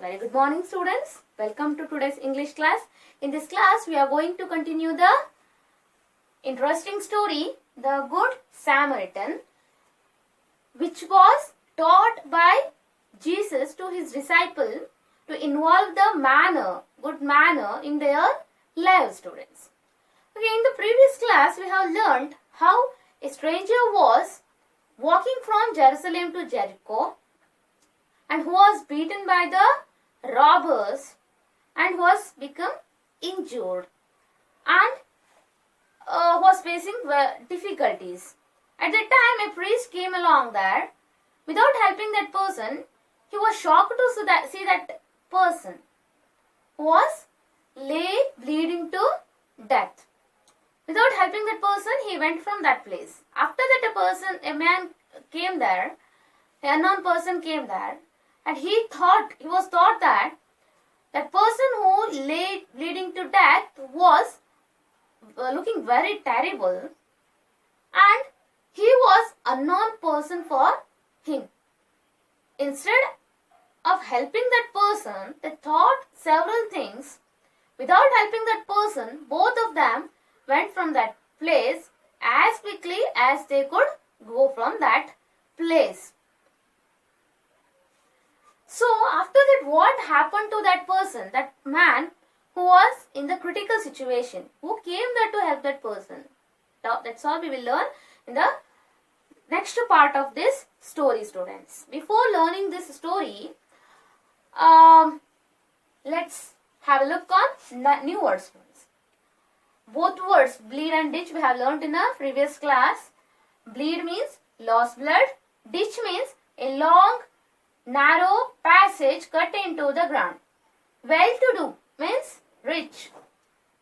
Very good morning, students. Welcome to today's English class. In this class, we are going to continue the interesting story, The Good Samaritan, which was taught by Jesus to his disciple to involve the good manner in their lives, students. Okay, in the previous class, we have learned how a stranger was walking from Jerusalem to Jericho and who was beaten by the robbers and was become injured and was facing difficulties. At that time, a priest came along there. Without helping that person, he was shocked to see that person who was lay bleeding to death. Without helping that person, he went from that place. After that, a man came there, an unknown person came there, and he was thought that that person who lay bleeding to death was looking very terrible, and he was unknown person for him. Instead of helping that person, they thought several things. Without helping that person, both of them went from that place as quickly as they could go from that place. So after that, what happened to that person, that man who was in the critical situation, who came there to help that person? That's all we will learn in the next part of this story, students. Before learning this story, let's have a look on new words. Both words, bleed and ditch, we have learned in a previous class. Bleed means lost blood. Ditch means a long, narrow passage cut into the ground. Well-to-do means rich.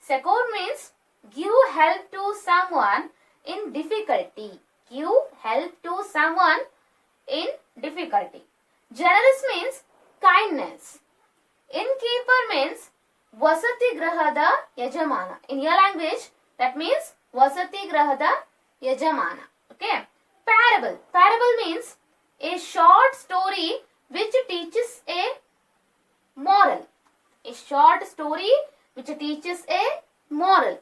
Succor means give help to someone in difficulty. Give help to someone in difficulty. Generous means kindness. Innkeeper means Vasati Grahada Yajamana. In your language, that means Vasati Grahada Yajamana. Okay. Parable. Parable means a short story which teaches a moral. A short story which teaches a moral.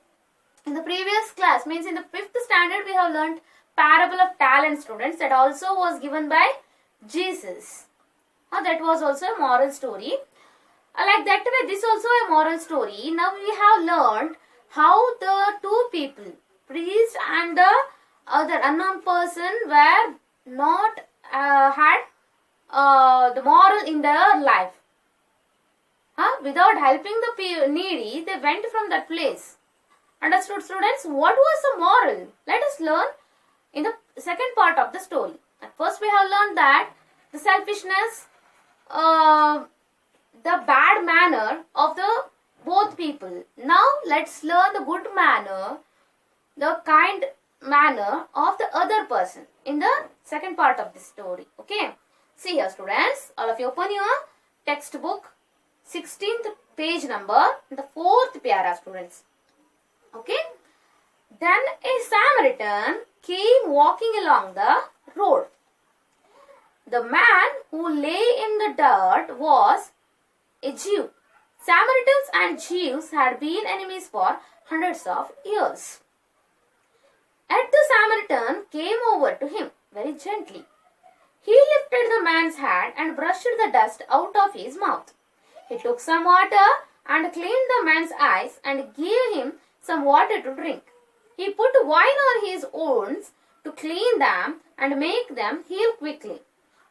In the previous class, means in the 5th standard, we have learnt parable of talent, students. That also was given by Jesus. That was also a moral story. Like that way, this also a moral story. Now we have learned how the two people, priest and the other unknown person, were not had the moral in their life. Without helping the needy, they went from that place. Understood, students? What was the moral? Let us learn in the second part of the story. At first, we have learned that the selfishness, the bad manner of the both people. Now let's learn the good manner, the kind manner of the other person in the second part of this story. Okay. See here, students. All of you open your textbook, 16th page number, the 4th para, students. Okay. Then a Samaritan came walking along the road. The man who lay in the dirt was a Jew. Samaritans and Jews had been enemies for hundreds of years. Yet the Samaritan came over to him very gently. He lifted the man's hand and brushed the dust out of his mouth. He took some water and cleaned the man's eyes and gave him some water to drink. He put wine on his wounds to clean them and make them heal quickly.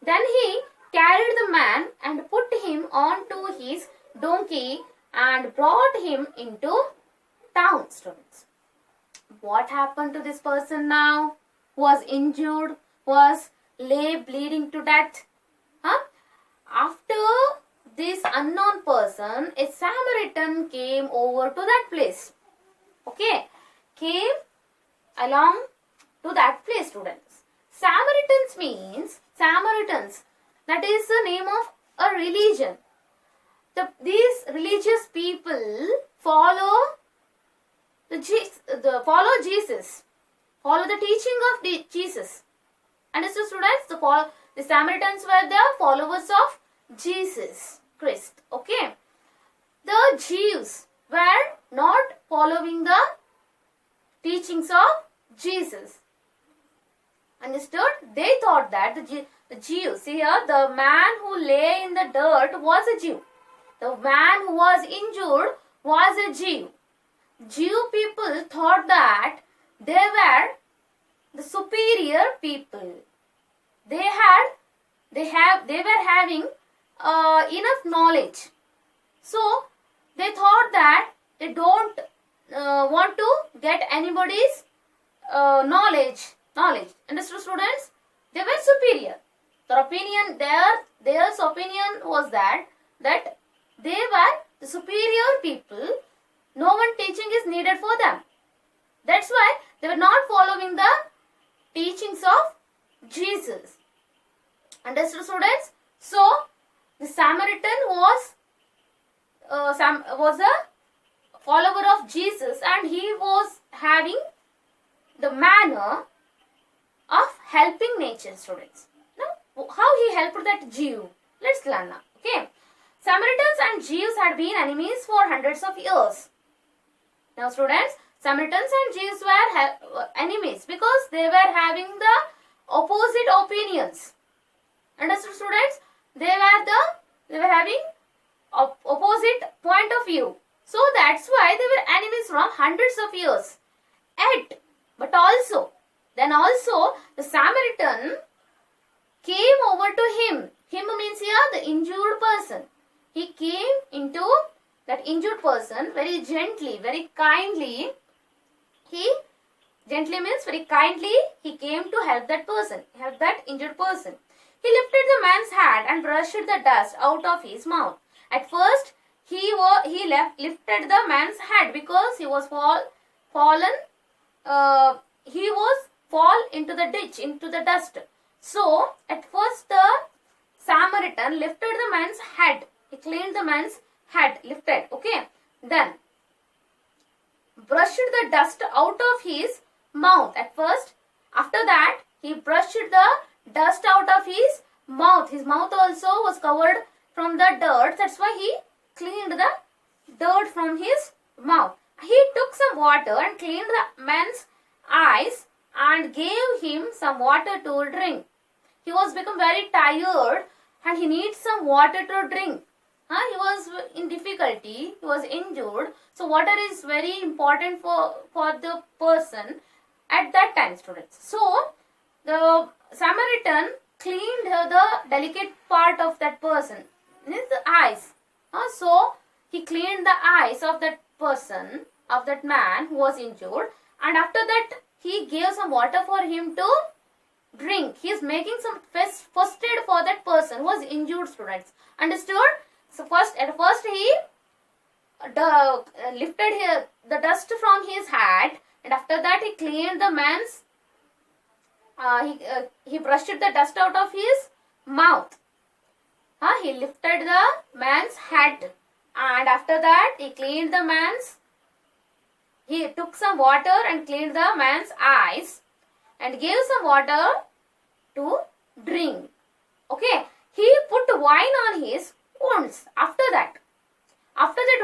Then he carried the man and put him onto his donkey and brought him into town, students. What happened to this person now? Was injured, was lay bleeding to death. After this unknown person, a Samaritan came over to that place. Okay, came along to that place, students. Samaritans, that is the name of a religion. These religious people follow Jesus, follow the teaching of Jesus. Understood, students? The Samaritans were the followers of Jesus. Christ. Okay. The Jews were not following the teachings of Jesus. Understood? They thought that the Jews, here the man who lay in the dirt was a Jew. The man who was injured was a Jew. Jew people thought that they were the superior people. They were having enough knowledge. So they thought that they don't want to get anybody's knowledge. Understood, students? They were superior. Their opinion was that they were the superior people. No one teaching is needed for them. That's why they were not following the teachings of Jesus. Understood, students? So the Samaritan was a follower of Jesus, and he was having the manner of helping nature, students. Now, how he helped that Jew? Let's learn now. Okay. Samaritans and Jews had been enemies for hundreds of years. Now, students, Samaritans and Jews were enemies because they were having the opposite opinions. Understood, students? They were having opposite point of view. So that's why they were enemies from hundreds of years. But also the Samaritan came over to him. Him means here the injured person. He came into that injured person very gently, very kindly. Gently means very kindly he came to help that person, help that injured person. He lifted the man's hat and brushed the dust out of his mouth. At first, he lifted the man's hat because he was fall into the ditch, into the dust. So, at first the Samaritan lifted the man's head. He cleaned the man's head, lifted. Okay. Then, brushed the dust out of his mouth at first. After that, he brushed the dust out of his mouth. His mouth also was covered from the dirt. That's why he cleaned the dirt from his mouth. He took some water and cleaned the man's eyes and gave him some water to drink. He was become very tired and he needs some water to drink. He was in difficulty. He was injured. So water is very important for the person at that time, students. So the Samaritan cleaned the delicate part of that person, means the eyes. So he cleaned the eyes of that person, of that man who was injured, and after that he gave some water for him to drink. He is making some first aid for that person who was injured, students. Understood? So at first he lifted the dust from his hat, and after that he cleaned the man's he brushed the dust out of his mouth. He lifted the man's head, and after that he cleaned the man's, he took some water and cleaned the man's eyes and gave some water to drink. Okay. He put wine on his wounds. After that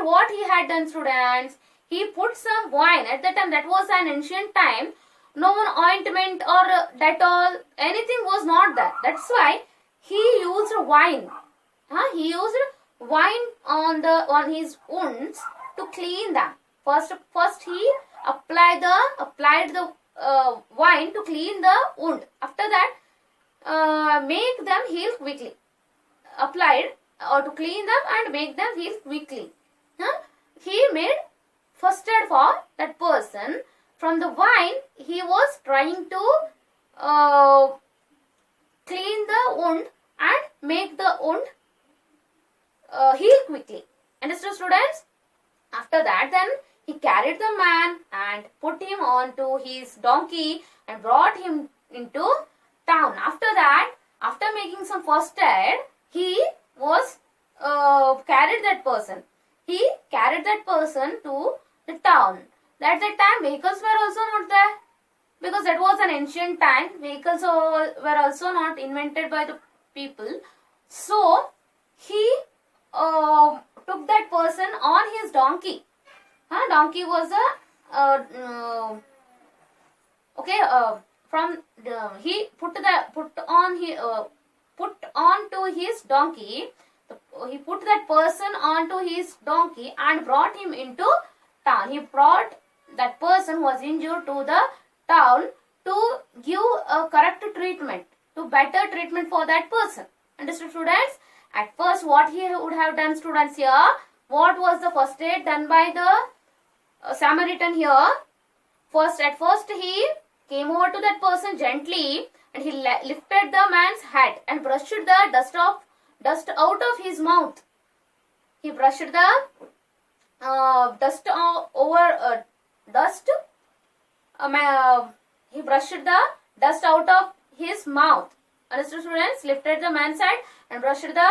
what he had done, students? He put some wine. At that time, that was an ancient time. No one ointment or Dettol, anything was not there. That's why he used wine. He used wine on his wounds to clean them. First he applied the wine to clean the wound. After that, make them heal quickly. Applied or to clean them and make them heal quickly. He made first aid for that person. From the wine, he was trying to clean the wound and make the wound heal quickly. Understood, students? After that, then he carried the man and put him onto his donkey and brought him into town. After that, after making some first aid, he was carried that person. He carried that person to the town. At that time, vehicles were also not there, because that was an ancient time. Vehicles were also not invented by the people. So he donkey. Donkey was a he put onto his donkey. He put that person onto his donkey and brought him into town. He brought that person who was injured to the town to give a correct treatment, to better treatment for that person. Understood, students? At first, what he would have done, students, here, what was the first aid done by the Samaritan here? At first he came over to that person gently and he lifted the man's hat and brushed the dust out of his mouth. He brushed the he brushed the dust out of his mouth. Understood, students? Lifted the man's head and brushed the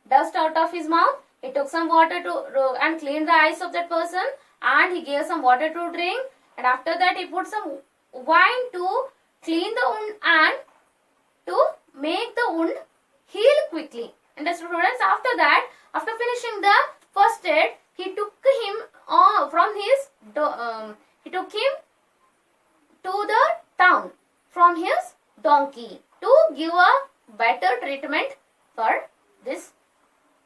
dust out of his mouth. He took some water and cleaned the eyes of that person, and he gave some water to drink, and after that he put some wine to clean the wound and to make the wound heal quickly. Understood, students? After that, after finishing the first aid, he took him he took him to the town from his donkey to give a better treatment for this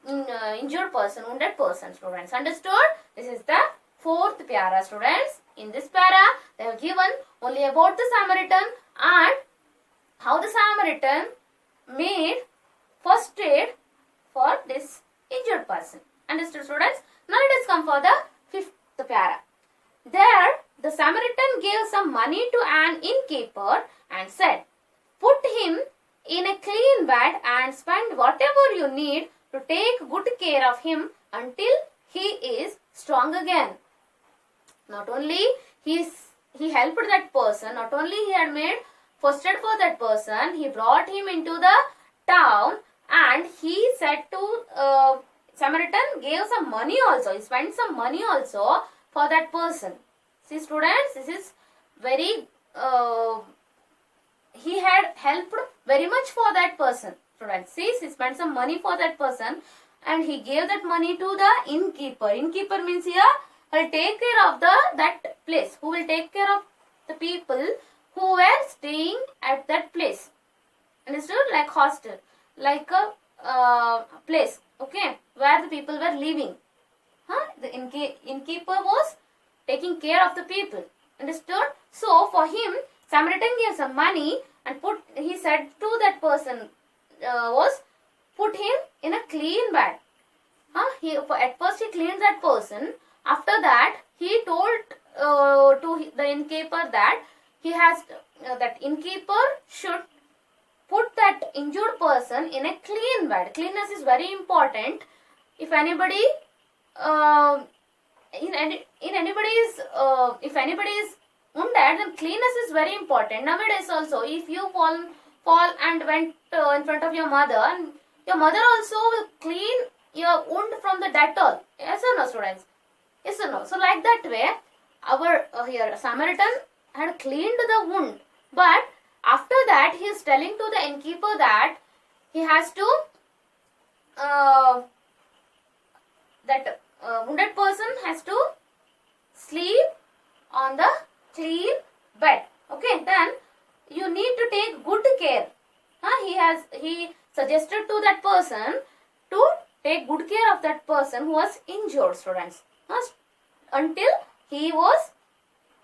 injured person, wounded person, students. Understood? This is the fourth para, students. In this para, they have given only about the Samaritan and how the Samaritan made first aid for this injured person. Understood, students? Now let us come for the fifth para. There, the Samaritan gave some money to an innkeeper and said, "Put him in a clean bed and spend whatever you need to take good care of him until he is strong again." Not only he helped that person, not only he had made first aid for that person, he brought him into the town and he said to Samaritan gave some money also. He spent some money also for that person. See, students, this is very he had helped very much for that person. Students, see, he spent some money for that person and he gave that money to the innkeeper. Innkeeper means here will take care of that place. Who will take care of the people who were staying at that place. Understood? Like hostel, like a place, okay, where the people were living. The innkeeper was taking care of the people. Understood? So for him, Samaritan gave some money and he said to that person put him in a clean bed. At first he cleaned that person. After that he told to the innkeeper that that innkeeper should put that injured person in a clean bed. Cleanness is very important. If anybody if anybody is wounded, then cleanness is very important. Nowadays also, if you fall and went in front of your mother, and your mother also will clean your wound from the Dettol. Yes or no, students? Yes or no? So like that way, our here Samaritan had cleaned the wound, but after that he is telling to the innkeeper that he has to that wounded person has to sleep on the clean bed. Okay, then you need to take good care. He suggested to that person to take good care of that person who was injured, students, until he was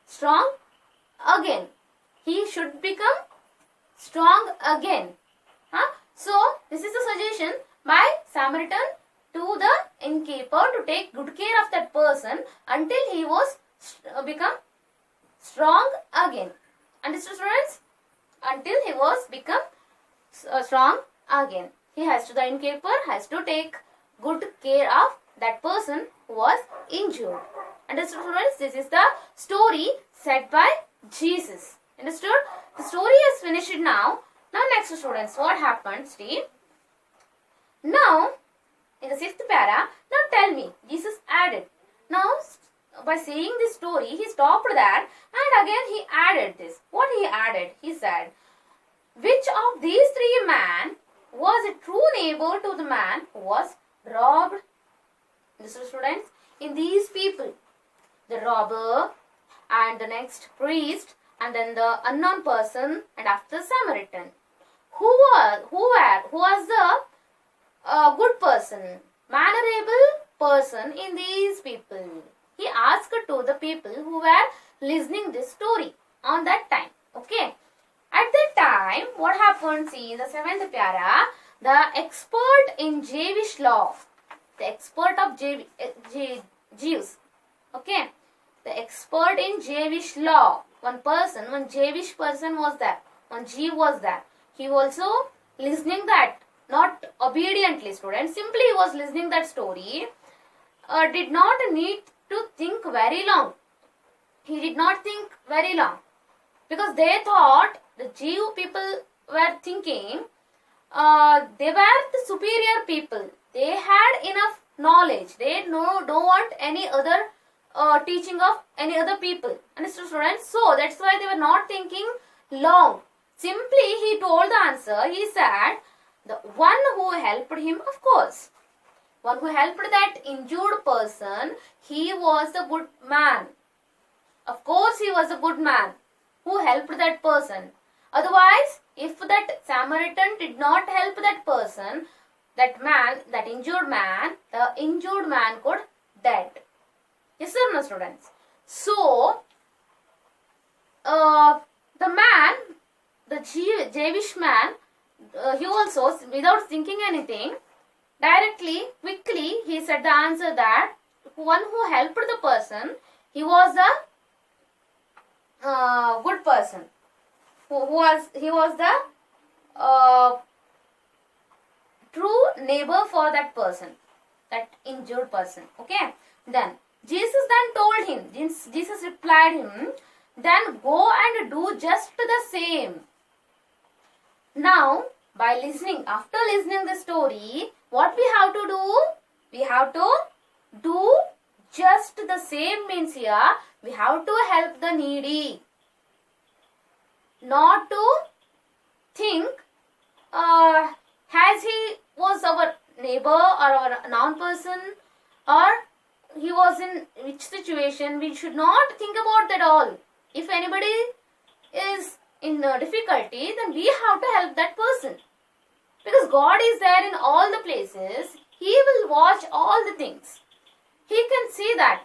strong again. He should become strong again. So this is the suggestion by Samaritan to the innkeeper to take good care of that person until he was become strong again. Understood, students? Until he was become strong again. The innkeeper has to take good care of that person who was injured. Understood, students? This is the story said by Jesus. Understood? The story is finished now. Now next, students, what happened? See. Now, in the sixth para, now tell me, Jesus added. Now, by saying this story, he stopped there and again he added this. What he added? He said, "Which of these three men was a true neighbor to the man who was robbed?" This is, students, in these people. The robber, and the next priest, and then the unknown person, and after Samaritan. Who was the good person, mannerable person in these people? He asked to the people who were listening this story on that time. Okay. At that time, what happened? See, the 7th para, the expert in Jewish law, the expert of Jews. Okay. The expert in Jewish law. One Jewish person was there. One Jew was there. He also listening that, not obediently, students. Simply he was listening that story. Did not need to think very long. He did not think very long. Because they thought, the Jew people were thinking, they were the superior people. They had enough knowledge. They don't want any other teaching of any other people. Understood, students? So that's why they were not thinking long. Simply he told the answer. He said, the one who helped him, of course. One who helped that injured person, he was the good man. Of course he was a good man who helped that person. Otherwise, if that Samaritan did not help that person, that man, that injured man, the injured man could dead. Yes or no, students? So, the man, the Jewish man, he also, without thinking anything, directly, quickly, he said the answer that one who helped the person, he was a good person. He was the true neighbor for that person, that injured person. Okay. Then Jesus then told him, Jesus replied him, then go and do just the same. Now, by listening, after listening the story, what we have to do? We have to do just the same means here, we have to help the needy. Not to think, as he was our neighbor or our non-person, or he was in which situation, we should not think about that all. If anybody is in difficulty, then we have to help that person. Because God is there in all the places. He will watch all the things. He can see that.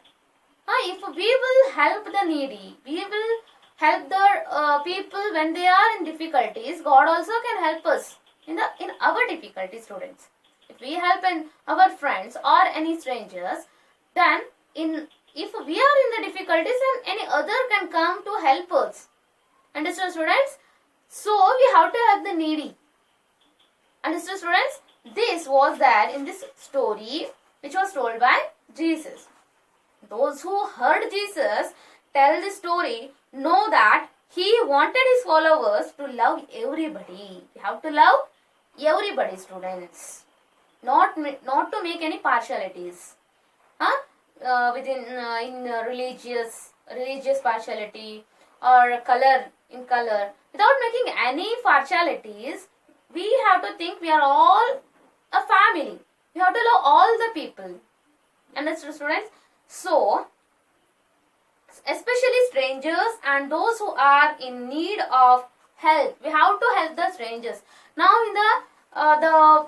If we will help the needy, we will help the people when they are in difficulties, God also can help us in our difficulties, students. If we help our friends or any strangers, then if we are in the difficulties, then any other can come to help us. Understood, students? So we have to help the needy. Understood, students? This was there in this story which was told by Jesus. Those who heard Jesus tell the story know that he wanted his followers to love everybody. We have to love everybody, students. Not to make any partialities. In religious partiality or color, without making any partialities, we have to think we are all a family. We have to love all the people. Understood, students? So, especially strangers and those who are in need of help, we have to help the strangers. Now, in the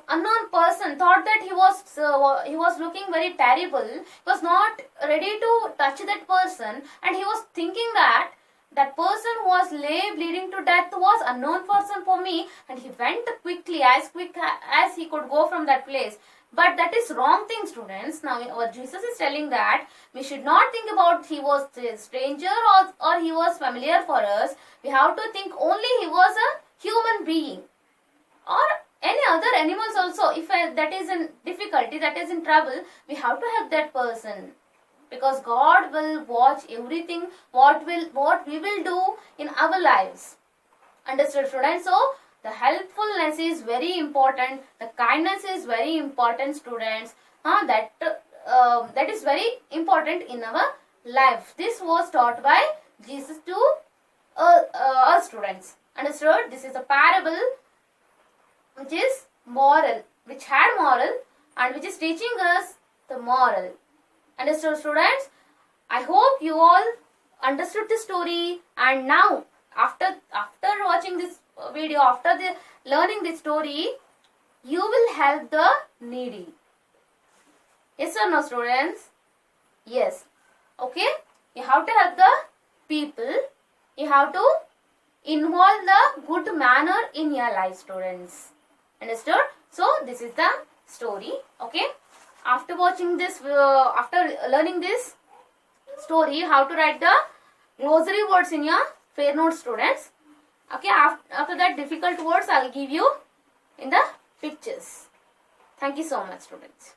unknown person thought that he was looking very terrible. He was not ready to touch that person, and he was thinking that person who was bleeding to death was unknown person for me, and he went quick as he could go from that place. But that is wrong thing, students. Now our Jesus is telling that we should not think about he was a stranger or he was familiar for us. We have to think only he was a human being, or any other animals also. If that is in difficulty, that is in trouble, we have to help that person. Because God will watch everything, what we will do in our lives. Understood, students? So, the helpfulness is very important. The kindness is very important, students. That is very important in our life. This was taught by Jesus to us, students. Understood? This is a parable which is moral, which had moral, and which is teaching us the moral. Understood, students? I hope you all understood the story, and now after watching this video, after learning this story, you will help the needy. Yes or no, students? Yes. Okay? You have to help the people. You have to involve the good manner in your life, students. Understood? So, this is the story. Okay? After watching this, after learning this story, you have to write the glossary words in your fair notes, students. Okay? After that, difficult words I will give you in the pictures. Thank you so much, students.